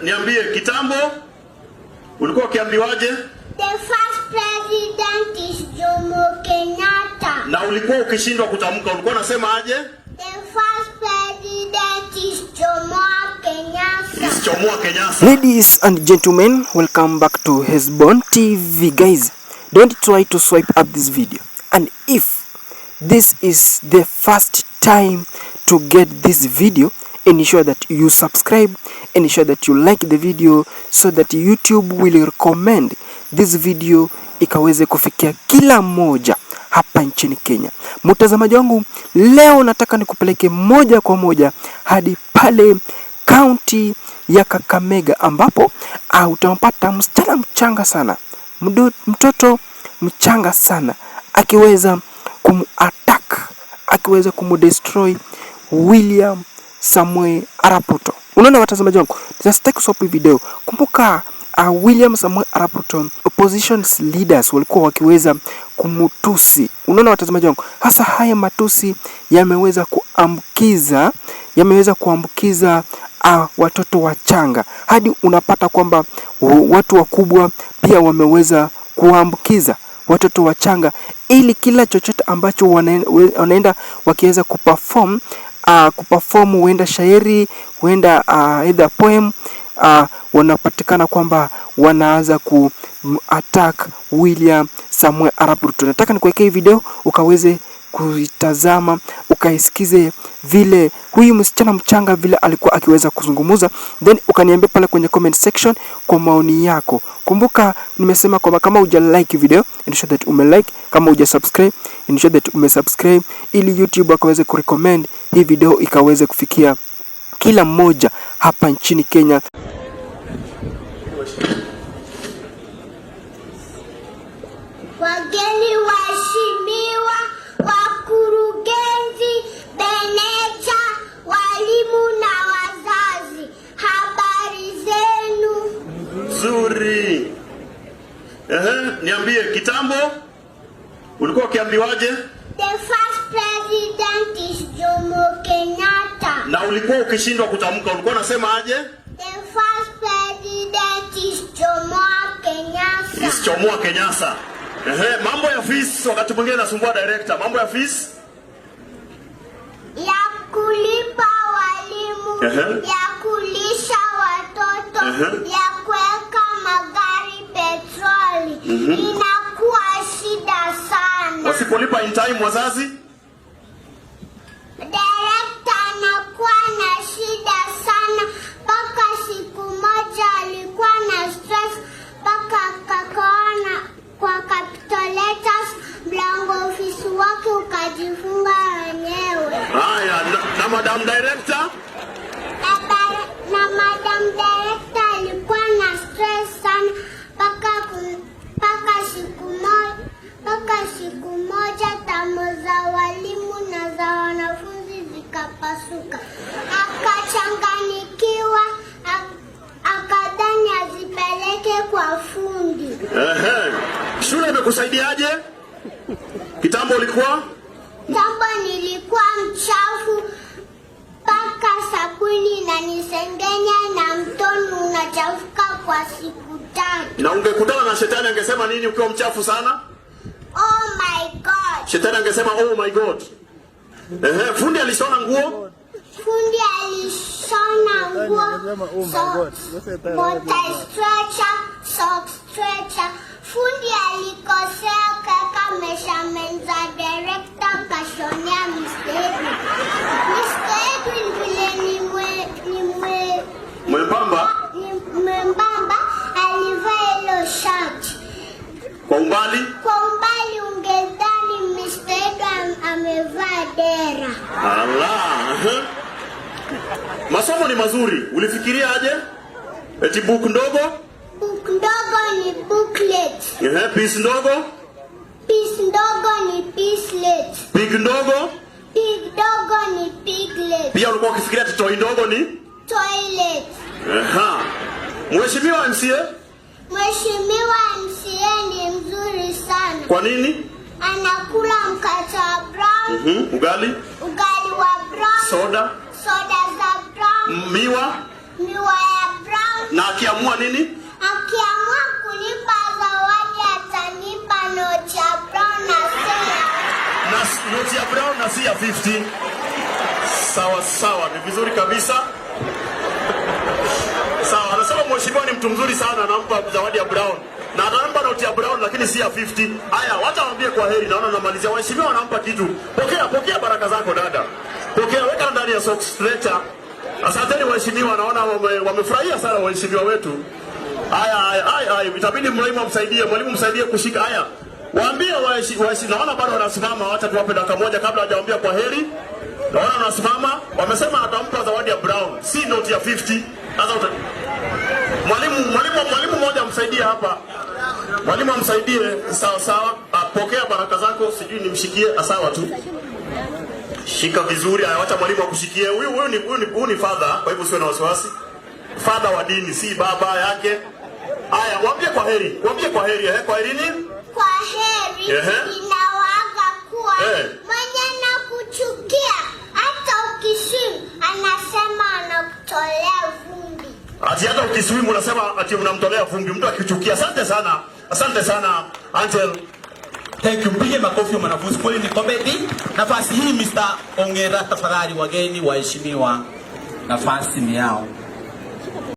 Niambie, kitambo ulikuwa ukiambiwaje? The first president is Jomo Kenyatta. Na ulikuwa ukishindwa kutamka ulikuwa unasema aje? The first president is Jomo Kenyatta. Is Jomo Kenyatta. Ladies and gentlemen, welcome back to Hesbon TV. Guys, don't try to swipe up this video. And if this is the first time to get this video, ensure that you subscribe, ensure that you like the video so that YouTube will recommend this video ikaweze kufikia kila moja hapa nchini Kenya. Mtazamaji wangu, leo nataka nikupeleke moja kwa moja hadi pale county ya Kakamega ambapo utampata msichana mchanga sana, mtoto mchanga sana akiweza kumattack, akiweza kumdestroy William Samoei Arap Ruto. Unaona watazamaji wangu, just take stop video. Kumbuka William Samoei Arap Ruto, opposition leaders walikuwa wakiweza kumutusi. Unaona watazamaji wangu, hasa haya matusi yameweza kuambukiza watoto wachanga, hadi unapata kwamba watu wakubwa pia wameweza kuambukiza watoto wachanga, ili kila chochote ambacho wanaenda wakiweza kuperform huenda shairi, huenda either poem, wanapatikana kwamba wanaanza attack William Samoei Arap Ruto. Nataka nikuwekea hii video ukaweze kuitazama, ukaisikize vile huyu msichana mchanga vile alikuwa akiweza kuzungumza, then ukaniambia pale kwenye comment section kwa maoni yako. Kumbuka nimesema kwamba kama uja like video, ensure that umelike, kama uja subscribe, ensure that umesubscribe, ili YouTube akaweze kurecommend hii video ikaweze kufikia kila mmoja hapa nchini Kenya. Wageni waheshimiwa, wakurugenzi, meneja, walimu na wazazi, habari zenu? Nzuri. Niambie, kitambo ulikuwa ukiambiwaje? The first president is Jomo Kenyatta. Na ulikuwa ukishindwa kutamka ulikuwa unasema aje? The first president is Jomo Kenyatta. Is Jomo Kenyatta. Mambo ya fees wakati mwingine nasumbua director. Mambo ya fees ya kulipa walimu, ya kulisha watoto, ya kuweka magari petroli, inakuwa shida sana. Wasipolipa in time wazazi, director anakuwa na shida sana. Mpaka siku moja alikuwa na stress, mpaka akakaona kwa Capital Letters, mlango ofisi wake ukajifunga wenyewe. Haya, na madam director? Na madam director alikuwa na stress sana, mpaka siku moja tamo za walimu na za wanafunzi zikapasuka. Akachanganikiwa, akadhani azipeleke kwa fundi. Shule imekusaidiaje? Kitambo ulikuwa? Kitambo nilikuwa mchafu, mpaka sabuni inanisengenya na mtoni unachafuka kwa siku 3. Na ungekutana na shetani angesema nini ukiwa mchafu sana? Oh my God. Shetani angesema oh my God. Fundi alishona nguo? Fundi alishona nguo. Sock stretcher. Fundi alikosea kaka measurement za director kashonea Mr. Edwin. Mr. Edwin vile ni mwembamba alivaa hilo shirt. Kwa umbali ungedhani Mr. Edwin amevaa dera. Allah. Masomo ni mazuri. Ulifikiria aje? Eti book ndogo? Book ndogo ni booklet. Piece ndogo? Piece ndogo ni peacelet. Pig ndogo? Pig ndogo ni piglet. Pia ulikuwa ukifikiria eti toy ndogo ni? Toilet. Mheshimiwa MCA? Mheshimiwa MCA ni mzuri sana. Kwa nini? Anakula mkate wa brown. Ugali wa brown. Soda za brown. Miwa ya brown. Akiamua nini? Akiamua kunipa zawadi atanipa noti ya brown na noti ya brown na si ya 50. Sawa sawa, ni vizuri kabisa. Sawa, anasema mheshimiwa ni mtu mzuri sana, anampa zawadi ya brown. Na anampa noti ya brown lakini si ya 50. Haya, wacha waambie kwa heri, naona namalizia. Waheshimiwa wanampa kitu. Pokea baraka zako dada. Pokea, weka ndani ya socks stretcher. Asanteni waheshimiwa, naona wamefurahia sana waheshimiwa wetu. Haya, itabidi mwalimu msaidie kushika. Haya, waambie waheshimiwa, naona bado wanasimama, wacha tuwape dakika moja kabla hajawaambia kwa heri. Naona wanasimama, wamesema atampa zawadi ya brown, si noti ya 50. Sasa mwalimu mmoja amsaidie hapa. Mwalimu amsaidie, sawa. Pokea baraka zako, sijui nimshikie, sawa tu. Shika vizuri, acha mwalimu akushikie. Huyu ni father, kwa hivyo usiwe na wasiwasi. Father wa dini, si baba yake. Haya, waambie kwa heri. Kwa heri nini? Kwa heri. Ninawaaga kuwa mwenye nakuchukia hata ukishimu anasema anakutolea vumbi. Ati hata ukiswimu unasema ati unamtolea vumbi mtu akichukia. Asante sana Angel. Thank you. Mpige makofi mwanafunzi. Kweli ni comedy. Nafasi hii Mr. Ongera, tafadhali wageni waheshimiwa. Nafasi ni yao.